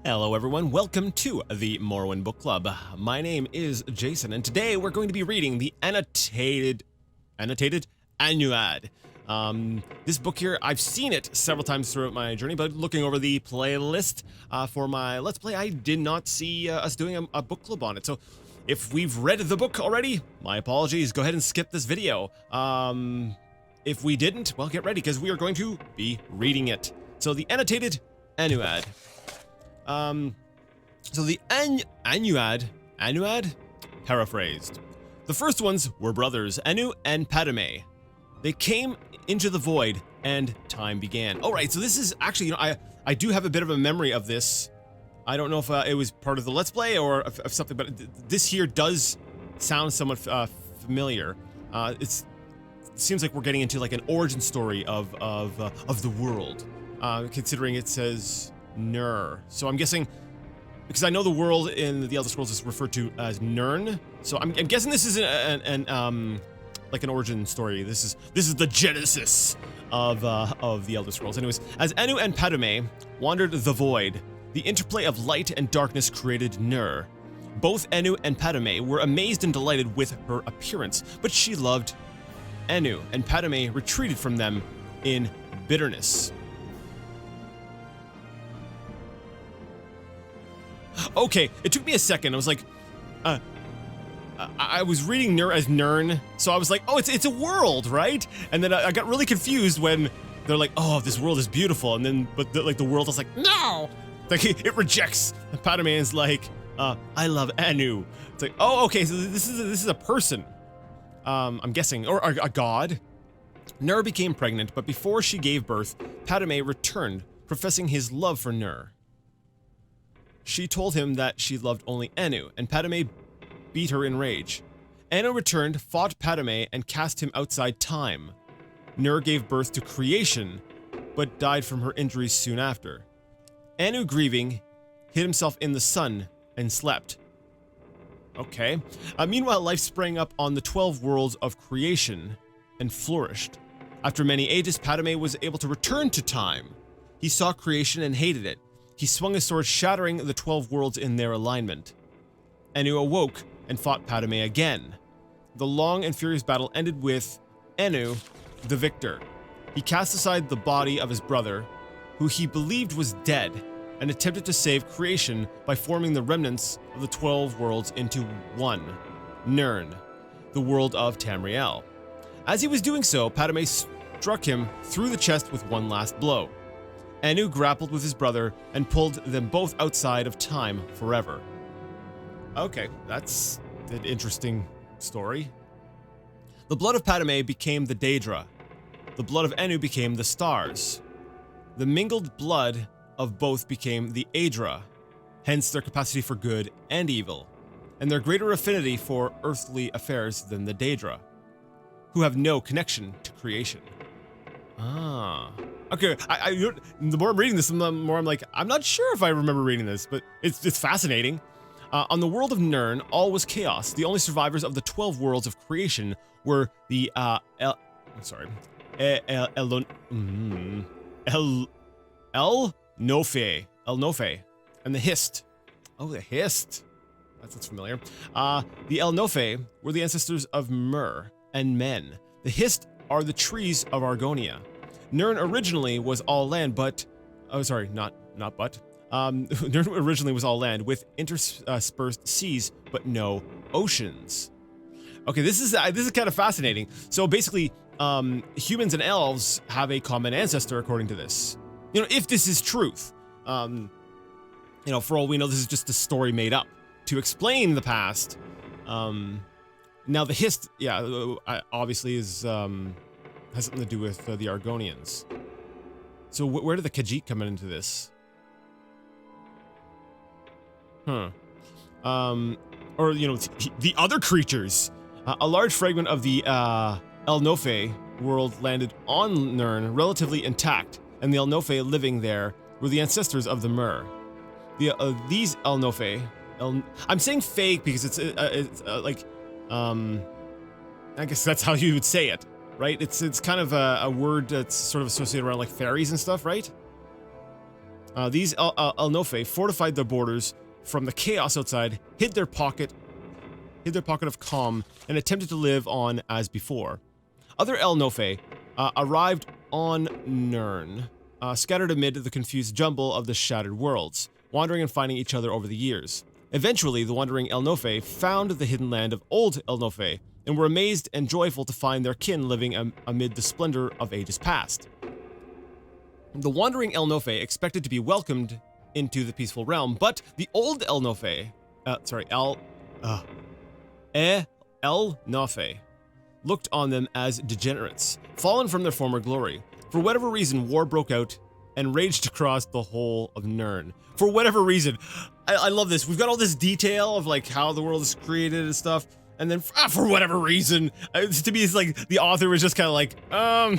Hello everyone, welcome to the Morrowind Book Club. My name is Jason, and today we're going to be reading the Annotated Anuad. This book here, I've seen it several times throughout my journey, but looking over the playlist for my Let's Play, I did not see us doing a book club on it. So if we've read the book already, my apologies, go ahead and skip this video. If we didn't, well, get ready, because we are going to be reading it. So the Annotated Anuad. So the Anuad, paraphrased. The first ones were brothers, Anu and Padme. They came into the void, and time began. All right, so this is actually, I do have a bit of a memory of this. I don't know if it was part of the Let's Play or of something, but this here does sound somewhat familiar. It seems like we're getting into like an origin story of the world, considering it says Nur. So I'm guessing, because I know the world in the Elder Scrolls is referred to as Nirn, so I'm guessing this is like an origin story. This is the genesis of the Elder Scrolls. Anyways, as Anu and Padme wandered the void, the interplay of light and darkness created Nur. Both Anu and Padme were amazed and delighted with her appearance, but she loved Anu, and Padme retreated from them in bitterness. Okay, it took me a second. I was like, I was reading Nur as Nirn, so I was like, oh, it's a world, right? And then I got really confused when they're like, oh, this world is beautiful, and then the world is like, no, like it rejects. And Padme is like, I love Anu. It's like, oh, okay, so this is a person, I'm guessing, or a god. Nur became pregnant, but before she gave birth, Padme returned, professing his love for Nur. She told him that she loved only Anu, and Padme beat her in rage. Anu returned, fought Padme, and cast him outside time. Nur gave birth to creation, but died from her injuries soon after. Anu, grieving, hid himself in the sun and slept. Okay. Meanwhile, life sprang up on the 12 worlds of creation and flourished. After many ages, Padme was able to return to time. He saw creation and hated it. He swung his sword, shattering the 12 worlds in their alignment. Anu awoke and fought Padme again. The long and furious battle ended with Anu, the victor. He cast aside the body of his brother, who he believed was dead, and attempted to save creation by forming the remnants of the 12 worlds into one, Nirn, the world of Tamriel. As he was doing so, Padme struck him through the chest with one last blow. Anu grappled with his brother and pulled them both outside of time forever. Okay, that's an interesting story. The blood of Padme became the Daedra. The blood of Anu became the stars. The mingled blood of both became the Aedra, hence their capacity for good and evil, and their greater affinity for earthly affairs than the Daedra, who have no connection to creation. Ah. Okay, the more I'm reading this, the more I'm like, I'm not sure if I remember reading this, but it's fascinating. On the world of Nirn, all was chaos. The only survivors of the 12 worlds of creation were the El-Nofe, and the Hist. Oh, the Hist. That's familiar. The El-Nofe were the ancestors of Mer and men. The Hist are the trees of Argonia. Nirn originally was all land, but Nirn originally was all land with interspersed seas, but no oceans. Okay, this is kind of fascinating. So basically, humans and elves have a common ancestor, according to this. You know, if this is truth, you know, for all we know, this is just a story made up to explain the past. Now the Hist, yeah, obviously is has something to do with the Argonians. So where did the Khajiit come into this? Or, you know, the other creatures. A large fragment of the El-Nofe world landed on Nirn relatively intact, and the El-Nofe living there were the ancestors of the Mer. These El-Nofe, I'm saying fake because it's like, I guess that's how you would say it, right? It's kind of a word that's sort of associated around like fairies and stuff, right? These Elnofe fortified their borders from the chaos outside, hid their pocket of calm, and attempted to live on as before. Other Elnofe arrived on Nirn, scattered amid the confused jumble of the shattered worlds, wandering and finding each other over the years. Eventually, the wandering Elnofe found the hidden land of Old Elnofe, and were amazed and joyful to find their kin living amid the splendor of ages past. The wandering Elnofe expected to be welcomed into the peaceful realm, but the Old Elnofe, Elnofe, looked on them as degenerates, fallen from their former glory. For whatever reason, war broke out and raged across the whole of Nirn. For whatever reason. I love this. We've got all this detail of like how the world is created and stuff, and then for whatever reason, to me it's like the author was just kind of like, I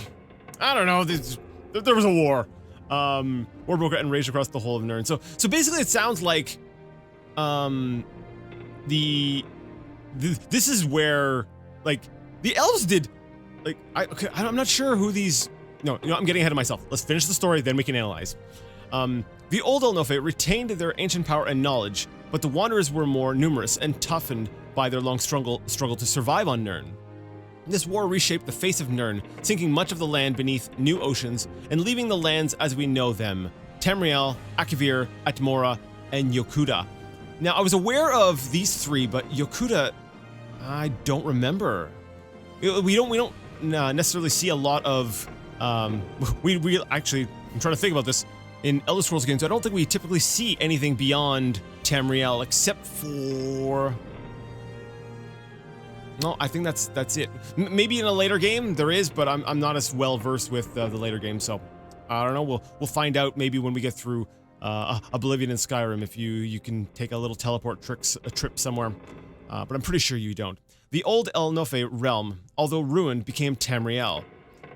don't know, there was a war. War broke out and raged across the whole of Nirn. So basically it sounds like this is where like the elves did like I'm not sure who these. No, I'm getting ahead of myself. Let's finish the story, then we can analyze. The Old Elnofe retained their ancient power and knowledge, but the Wanderers were more numerous and toughened by their long struggle to survive on Nirn. This war reshaped the face of Nirn, sinking much of the land beneath new oceans and leaving the lands as we know them: Tamriel, Akavir, Atmora, and Yokuda. Now, I was aware of these three, but Yokuda, I don't remember. We don't necessarily see a lot of. We actually, I'm trying to think about this. In Elder Scrolls games, I don't think we typically see anything beyond Tamriel, except for. No, I think that's it. Maybe in a later game there is, but I'm not as well versed with the later games, so I don't know. We'll find out maybe when we get through Oblivion and Skyrim if you can take a little teleport trip somewhere, but I'm pretty sure you don't. The Old Elnofe realm, although ruined, became Tamriel.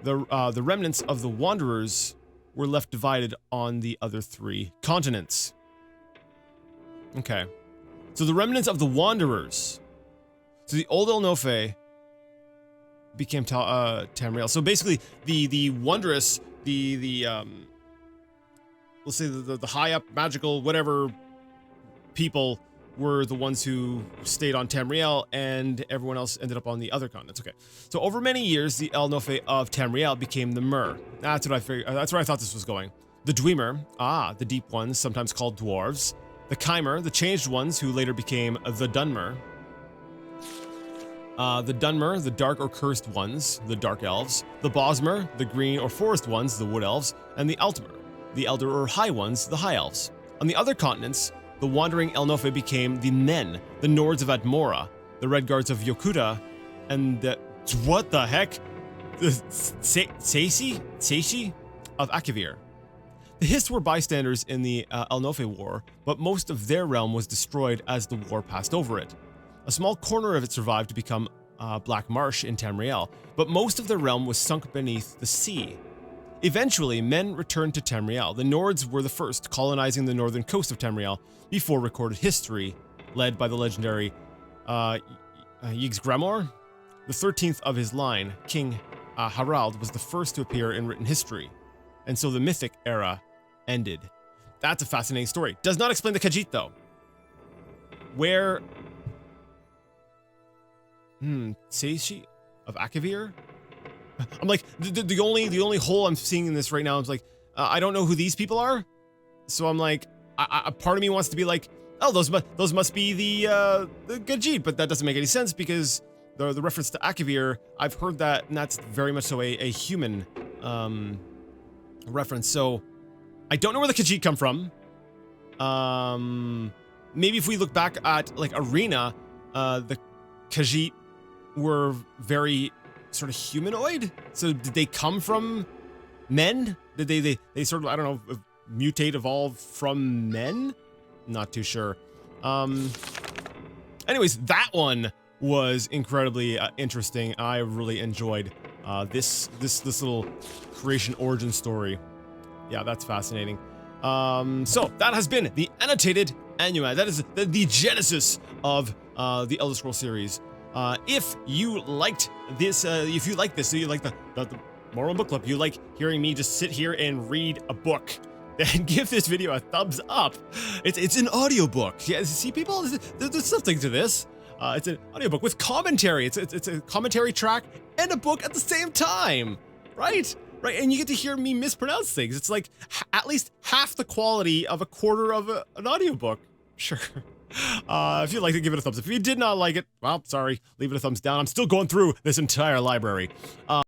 The remnants of the Wanderers were left divided on the other three continents. Okay. So the remnants of the Wanderers. So the Old Elnofe became Tamriel. So basically the Wondrous, we'll say the high up magical whatever people were the ones who stayed on Tamriel, and everyone else ended up on the other continents. Okay, so over many years, the Elnofe of Tamriel became the Mer. That's what I figured. That's where I thought this was going. The Dwemer, the deep ones, sometimes called dwarves. The Chimer, the changed ones, who later became the Dunmer. The Dunmer, the dark or cursed ones, the dark elves. The Bosmer, the green or forest ones, the wood elves. And the Altmer, the elder or high ones, the high elves. On the other continents, the wandering Elnofe became the Men, the Nords of Atmora, the Red Guards of Yokuda, and the... What the heck? The Seishi of Akavir. The Hist were bystanders in the Elnofe War, but most of their realm was destroyed as the war passed over it. A small corner of it survived to become Black Marsh in Tamriel, but most of their realm was sunk beneath the sea. Eventually, men returned to Tamriel. The Nords were the first, colonizing the northern coast of Tamriel before recorded history, led by the legendary Yggdrasil. The 13th of his line, King Harald, was the first to appear in written history, and so the mythic era ended. That's a fascinating story. Does not explain the Khajiit, though. Where... Seishi of Akavir? I'm like, the only hole I'm seeing in this right now is like, I don't know who these people are, so I'm like, a part of me wants to be like, oh, those must be the Khajiit, but that doesn't make any sense because the reference to Akavir, I've heard that, and that's very much so a human reference. So I don't know where the Khajiit come from. Maybe if we look back at like Arena, the Khajiit were very sort of humanoid. So did they come from men? Did they sort of, I don't know, mutate, evolve from men? Not too sure. Anyways, that one was incredibly interesting. I really enjoyed this little creation origin story. Yeah, that's fascinating. So that has been the Annotated Anuad. That is the genesis of the Elder Scrolls series. If you liked this, so you like the Morrowind Book Club, you like hearing me just sit here and read a book, and give this video a thumbs up. It's an audiobook. Yeah, see, people, there's something to this. It's an audiobook with commentary. It's a commentary track and a book at the same time, right? Right, and you get to hear me mispronounce things. It's like at least half the quality of a quarter of an audiobook. Sure. If you'd like to give it a thumbs up. If you did not like it, well, sorry, leave it a thumbs down. I'm still going through this entire library.